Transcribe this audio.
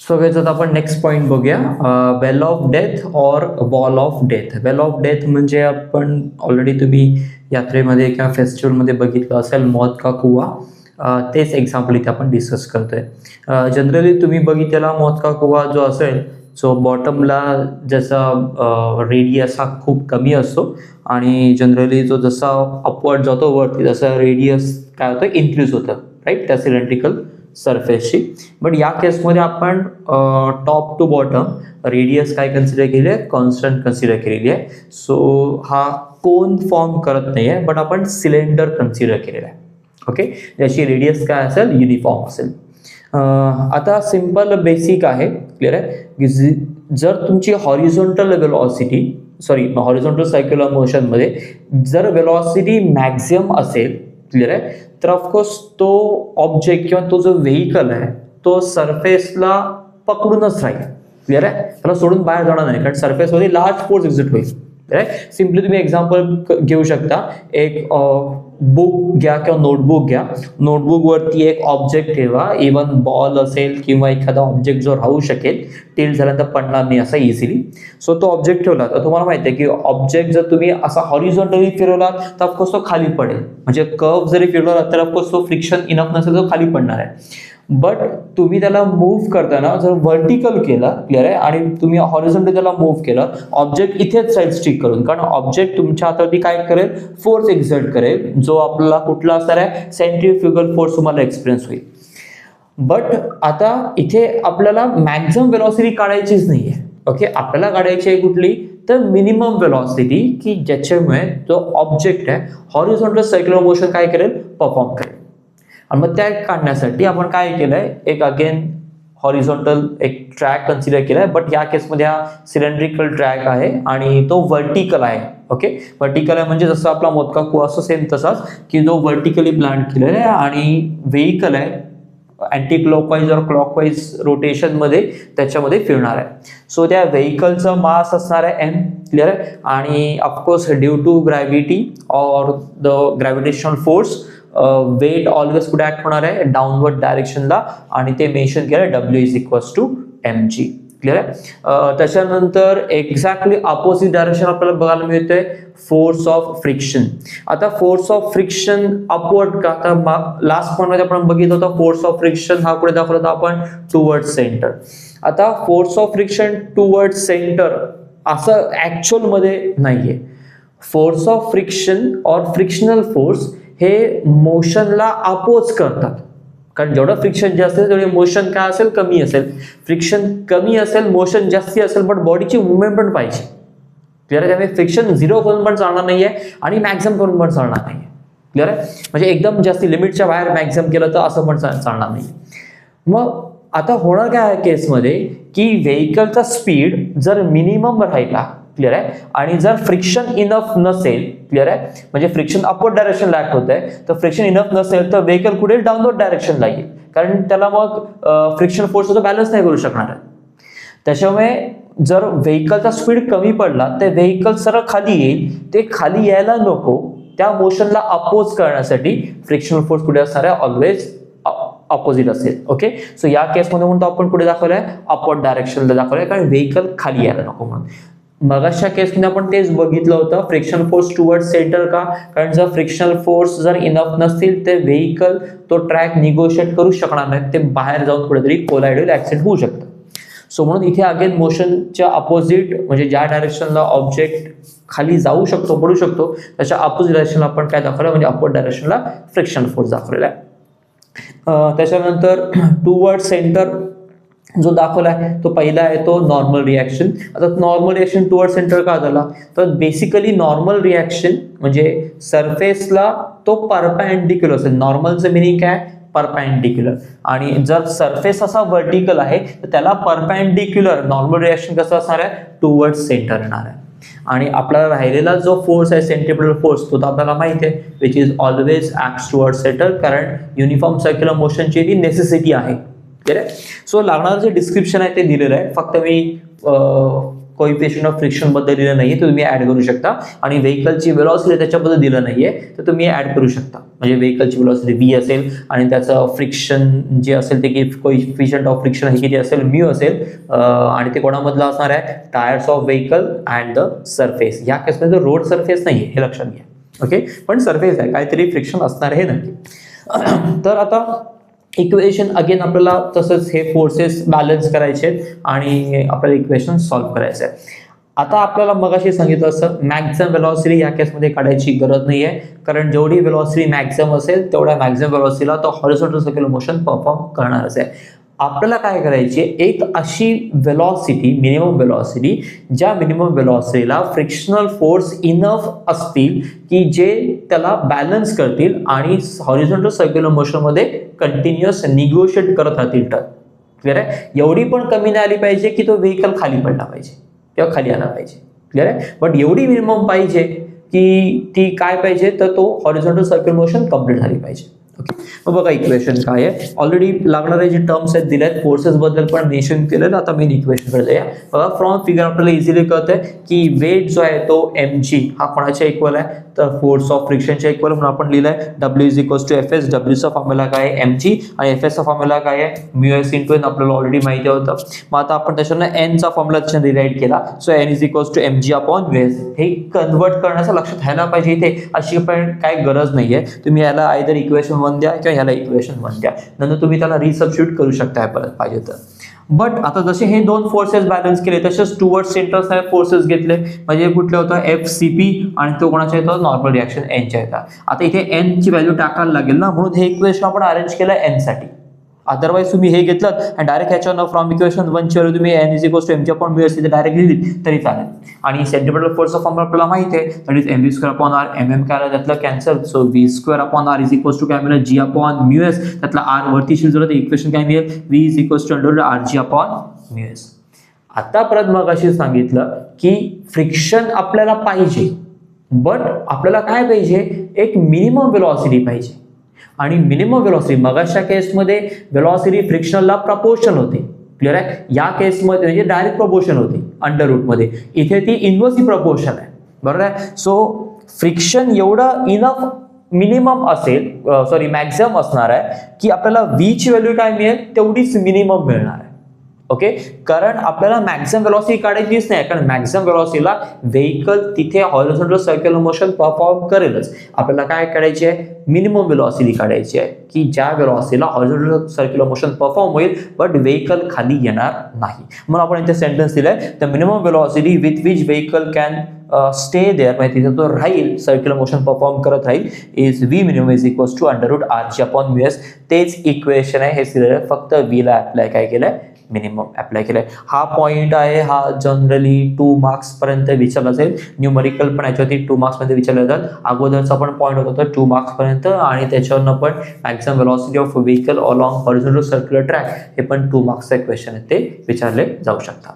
So guys आता आपण next point बघूया, वेल ऑफ डेथ और wall of death. Well of death म्हणजे आपण ऑलरेडी तुम्ही यात्रेमध्ये किंवा फेस्टिवलमध्ये बघितलं असेल, मौत का कुआ. तेच एक्झाम्पल इथे आपण डिस्कस करतोय. जनरली तुम्ही बघितलेला मौत का कुआ जो असेल, सो बॉटमला जसा रेडियस हा खूप कमी असतो आणि जनरली जो जसा अपवर्ड जातो वरती तसा रेडियस काय होतं, इन्क्रीज होतं, राईट, त्या सिलेंड्रिकल सरफेसची. बट या केसमध्ये आपण टॉप टू बॉटम रेडियस काय कन्सिडर केली आहे, कॉन्स्टंट कन्सिडर केलेली आहे. सो हा कोन फॉर्म करत नाही आहे, बट आपण सिलेंडर कन्सिडर केलेला आहे. ओके, ज्याची रेडियस काय असेल, युनिफॉर्म असेल. आता सिम्पल बेसिक आहे, क्लिअर आहे की जर तुमची हॉरिझॉन्टल वेलॉसिटी हॉरिझॉन्टल सर्क्युलर मोशनमध्ये जर वेलॉसिटी मॅक्झिमम असेल, क्लिअर आहे, तर ऑफकोर्स तो ऑब्जेक्ट किंवा तो जो व्हेइकल आहे तो सरफेसला पकडूनच राहील. क्लिअर आहे, त्याला सोडून बाहेर जाणार नाही, कारण सरफेसमध्ये लार्ज फोर्स एक्झिट होईल. सिम्पली तुम्ही एक्झाम्पल घेऊ शकता, एक बुक घ्या किंवा नोटबुक घ्या. नोटबुकवरती एक ऑब्जेक्ट ठेवा, इवन बॉल असेल किंवा एखादा ऑब्जेक्ट जो राहू शकेल, टिल्ट झाल्यानंतर पडणार नाही असा इझिली. सो तो ऑब्जेक्ट ठेवला तर तुम्हाला माहिती आहे की ऑब्जेक्ट जर तुम्ही असा हॉरिझॉन्टली फिरवला तर ऑफकोर्स तो खाली पडेल. म्हणजे कर्व जरी फिरवला तर ऑफकोर्स तो फ्रिक्शन इनफ नसेल तो खाली पडणार आहे. बट तुम्ही त्याला मूव्ह करताना जर व्हर्टिकल केला, क्लिअर आहे, आणि तुम्ही हॉरिझॉन्टली त्याला मूव्ह केलं, ऑब्जेक्ट इथेच साईड स्टिक करून, कारण ऑब्जेक्ट तुमच्या हातावरती काय करेल, फोर्स एक्झर्ट करेल, जो आपल्याला कुठला असणार आहे, सेंट्रीफ्युगल फोर्स तुम्हाला एक्सपिरियन्स होईल. बट आता इथे आपल्याला मॅक्झिमम वेलॉसिटी काढायचीच नाहीये. ओके, आपल्याला काढायची आहे कुठली, तर मिनिमम वेलॉसिटी, की ज्याच्यामुळे जो ऑब्जेक्ट आहे हॉरिझॉन्टल सर्क्युलर मोशन काय करेल, परफॉर्म करेल. आणि मग त्या काढण्यासाठी आपण काय केलंय, एक अगेन हॉरिझॉन्टल एक ट्रॅक कन्सिडर केलाय, बट या केसमध्ये हा सिलेंड्रिकल ट्रॅक आहे आणि तो व्हर्टिकल आहे. ओके, व्हर्टिकल आहे म्हणजे जसं आपला मौत का कुआ असतो सेम तसाच, की जो व्हर्टिकली प्लांट केलेला आहे आणि व्हेइकल आहे अँटी क्लॉकवाईज और क्लॉकवाईज रोटेशनमध्ये त्याच्यामध्ये फिरणार आहे. सो त्या व्हेइकलचं मास असणार आहे m, क्लिअर आहे, आणि of course due to gravity or the gravitational force weight always कुठे ऍक्ट होणार आहे, डाऊनवर्ड डायरेक्शनला, आणि ते मेन्शन केलं W is equals to mg. Clear आहे. त्याच्यानंतर एक्झॅक्टली अपोजिट डायरेक्शन आपल्याला बघायला मिळतंय, फोर्स ऑफ फ्रिक्शन. आता फोर्स ऑफ फ्रिक्शन अपवर्ड का, आता लास्ट पॉईंट मध्ये आपण बघितलं होतं फोर्स ऑफ फ्रिक्शन हा कुठे दाखवला होता आपण, टुवर्ड सेंटर. आता force of friction toward centre असं ऍक्च्युअल मध्ये नाहीये. फोर्स ऑफ फ्रिक्शन और फ्रिक्शनल फोर्स हे मोशनला अपोज करतात, कारण जेवढं फ्रिक्शन जास्त असेल तेवढे मोशन काय असेल, कमी असेल. फ्रिक्शन कमी असेल, मोशन जास्ती असेल, बट बॉडीची मुवमेंट पण पाहिजे. क्लिअर आहे, त्यामुळे फ्रिक्शन 0 करून पण चालणार नाहीये आणि मॅक्झिमम करून पण चालणार नाहीये. क्लिअर आहे, म्हणजे एकदम जास्ती लिमिटच्या बाहेर मॅक्झिमम केलं तर असं पण चालणार नाही. मग आता होणार काय आहे केसमध्ये, की व्हेइकलचा स्पीड जर मिनिमम राहिला, क्लिअर आहे, आणि जर फ्रिक्शन इनफ नसेल, क्लिअर आहे, म्हणजे फ्रिक्शन अपवर्ड डायरेक्शनला ऍक्ट होत आहे, तर फ्रिक्शन इनफ नसेल तर व्हेइकल कुठे डाऊनवर्ड डायरेक्शनला येईल, कारण त्याला मग फ्रिक्शन फोर्सचा बॅलन्स नाही करू शकणार आहे. त्याच्यामुळे जर व्हेइकलचा स्पीड कमी पडला तर व्हेइकल सरळ खाली येईल. ते खाली यायला नको, त्या मोशनला अपोज करण्यासाठी फ्रिक्शनल फोर्स कुठे असणार आहे, ऑलवेज अपोजिट असेल. ओके, सो या केसमध्ये म्हणतो आपण कुठे दाखवलंय, अपवर्ड डायरेक्शनला दाखवलंय, कारण व्हेइकल खाली यायला नको म्हणून. मगाच्या केसमध्ये आपण तेच बघितलं होतं, फ्रिक्शन फोर्स टुवर्ड सेंटर का, कारण जर फ्रिक्शनल फोर्स जर इनफ नसतील तर व्हेइकल तो ट्रॅक निगोशिएट करू शकणार नाही, ते बाहेर जाऊन कुठेतरी कोलाइड होईल, ऍक्सिडेंट होऊ शकतं. सो म्हणून इथे अगेन मोशनच्या अपोजिट, म्हणजे ज्या डायरेक्शनला ऑब्जेक्ट खाली जाऊ शकतो, पडू शकतो, त्याच्या अपोजिट डायरेक्शनला आपण काय दाखवलं, म्हणजे अपवर्ड डायरेक्शनला फ्रिक्शन फोर्स दाखवलेला आहे. त्याच्यानंतर टुवर्ड सेंटर जो दाखवला आहे तो पहिला आहे तो नॉर्मल रिॲक्शन. आता नॉर्मल रिॲक्शन टुवर्ड सेंटर का झाला, तर बेसिकली नॉर्मल रिॲक्शन म्हणजे सरफेसला तो परपेंडिक्युलर असेल. नॉर्मलचं मिनिंग काय, परपेंडिक्युलर, आणि जर सरफेस असा व्हर्टिकल आहे तर त्याला परपेंडिक्युलर नॉर्मल रिॲक्शन कसं असणार आहे, टुवर्ड सेंटर येणार आहे. आणि आपल्याला राहिलेला जो फोर्स आहे सेंट्रिपिटल फोर्स, तो तर आपल्याला माहिती आहे, which is always acts toward centre, कारण युनिफॉर्म सर्क्युलर मोशनची ती नेसेसिटी आहे. सो लागणारं जे डिस्क्रिप्शन आहे ते दिलेलं आहे, फक्त मी कोइफिशियंट ऑफ फ्रिक्शन बद्दल दिलं नाहीये, तर तुम्ही ऍड करू शकता. आणि व्हेकलची वेलॉसिटी त्याच्याबद्दल दिलं नाहीये, तर तुम्ही ऍड करू शकता. म्हणजे व्हेकलची वेलॉसिटी v असेल आणि त्याचं फ्रिक्शन जे असेल ते की कोइफिशियंट ऑफ फ्रिक्शन हे किती असेल, म्यू असेल. आणि ते कोणामधलं असणार आहे, tyres of vehicle and the surface. या केसमध्ये रोड सरफेस नाहीये हे लक्षात घ्या. ओके, पण सरफेस आहे, काहीतरी फ्रिक्शन असणार आहे नक्की. तर आता इक्वेशन अगेन आपल्याला तसंच हे फोर्सेस बॅलन्स करायचे आणि आपल्याला इक्वेशन सॉल्व्ह करायचं आहे. आता आपल्याला मगाशी सांगितलं असं मॅक्झिमम वेलॉसिटी या केसमध्ये काढायची गरज नाही आहे, कारण जेवढी वेलॉसिटी मॅक्झिमम असेल तेवढ्या मॅक्झिमम वेलॉसिटीला तो हॉरिझॉन्टल सर्क्युलर मोशन परफॉर्म करणारच आहे. आपल्याला काय करायची, एक अशी वेलॉसिटी, मिनिमम वेलॉसिटी, ज्या मिनिमम वेलॉसिटीला फ्रिक्शनल फोर्स इनफ असतील की जे त्याला बॅलन्स करतील आणि हॉरिझॉन्टल सर्क्युलर मोशनमध्ये कंटिन्युअस निगोशिएट करत राहतील. तर क्लिअर आहे, एवढी पण कमी नाही आली पाहिजे की तो व्हेकल खाली पडला पाहिजे किंवा खाली आला पाहिजे. क्लिअर आहे, बट एवढी मिनिमम पाहिजे की ती काय पाहिजे, तर तो हॉरिझॉन्टल सर्क्युलर मोशन कंप्लीट झाली पाहिजे. ओके, मग बघा इक्वेशन काय आहे. ऑलरेडी लागणारे जे टर्म्स आहेत दिले आहेत, फोर्सेस बद्दल पण मेन्शन केलेलं. आता मेन इक्वेशन कडे जाऊया. बघा फ्रॉम फिगर आपल्याला इझिली कळतंय की वेट जो आहे तो mg हा कोणाच्या इक्वल आहे, तर फोर्स ऑफ फ्रिक्शनच्या इक्वल. म्हणून आपण लिहिलंय w is equal to fs. डब्ल्यूचा फॉर्म्युला काय आहे mg आणि fs चा फॉर्म्युला काय आहे μs इंटू n. आपल्याला ऑलरेडी माहिती होतं. मग आता आपण त्याच्यानं n चा फॉर्म्युला त्याच्यानं रिराईट केला. So n is equal to mg upon μs. हे कन्वर्ट करण्याचं लक्षात घ्यायला पाहिजे. इथे अशी पण काय गरज नाहीये, तुम्ही याला आयदर इक्वेशन 1 द्या किंवा ह्याला इक्वेशन 1 द्या, नंतर तुम्ही त्याला रिसबस्टिट्यूट करू शकता परत पाहिजे तर. बट आता जसे हे दोन फोर्सेस बॅलन्स केले तसेच टुवर्ड्स सेंटर फोर्सेस घेतले, म्हणजे कुठले होतं FCP आणि तो कोणाच्या येतो, नॉर्मल रिॲक्शन n च्या येतात. आता इथे n ची व्हॅल्यू टाकायला लागेल ना, म्हणून हे इक्वेशन आपण अरेंज केलं n साठी. अदरवाइज तुम्ही हे घेतलं आणि डायरेक्ट ह्याच्यानं फ्रॉम इक्वेशन 1 ची व्हॅल्यू तुम्ही n is equal to mg upon μs इथे डायरेक्ट लिहिली तरी चालेल. आणि सेंट्रिपेटल फोर्सचा फॉर्म्युला आपल्याला माहिती आहे, that is mv square upon r. mm काय आलं त्यातलं cancel, so v square upon r is equal to काय मिळेल, g अपॉन μs. त्यातला r वरती शिल्लक इक्वेशन काय मिळेल, v is equal to under rg upon μs. आता परत मग अशी सांगितलं की फ्रिक्शन आपल्याला पाहिजे, बट आपल्याला काय पाहिजे, एक मिनिमम वेलॉसिटी पाहिजे. आणि मिनिमम वेलॉसिटी मगाच्या केसमध्ये वेलॉसिटी फ्रिक्शनला प्रपोर्शनल होती. क्लिअर आहे, या केसमध्ये म्हणजे डायरेक्ट प्रपोर्शन होती अंडर रूट मध्ये, इथे ती इन्व्हर्सली प्रपोर्शन आहे. बरोबर आहे. सो फ्रिक्शन एवढं इनफ मिनिमम असेल, सॉरी मॅक्झिमम असणार आहे की आपल्याला v ची व्हॅल्यू काय मिळेल तेवढीच मिनिमम मिळणार आहे. ओके, कारण आपल्याला मॅक्झिमम वेलॉसिटी काढायचीच नाही, कारण मॅक्झिमम वेलॉसिटीला व्हेकल तिथे हॉरिझॉन्टल सर्क्युलर मोशन परफॉर्म करेलच. आपल्याला काय काढायची आहे, मिनिमम वेलॉसिटी काढायची आहे की ज्या वेलॉसिटीला हॉरिझॉन्टल सर्क्युलर मोशन परफॉर्म होईल बट व्हेकल खाली येणार नाही. म्हणून आपण इथे सेंटेन्स दिलाय, the minimum velocity with which vehicle can stay there, म्हणजे तिथे तो राहील सर्क्युलर मोशन परफॉर्म करत राहील, is v minimum is equal to under root rg upon μs. तेच इक्वेशन आहे, हे सिलेक्ट फक्त v ला अप्लाय काय केलंय, मिनिमम अप्लाय केलंय. हा पॉइंट आहे, हा जनरली 2 मार्क्स पर्यंत विचारला जाईल. न्यूमरिकल पण याच्यावरती 2 मार्क्स मध्ये विचारले जातात. अगोदरचा पण पॉइंट होता 2 मार्क्स पर्यंत, आणि त्याच्यावरनं पण maximum velocity of vehicle along horizontal circular track हे पण 2 मार्क्सचा क्वेश्चन आहे, ते विचारले जाऊ शकतात.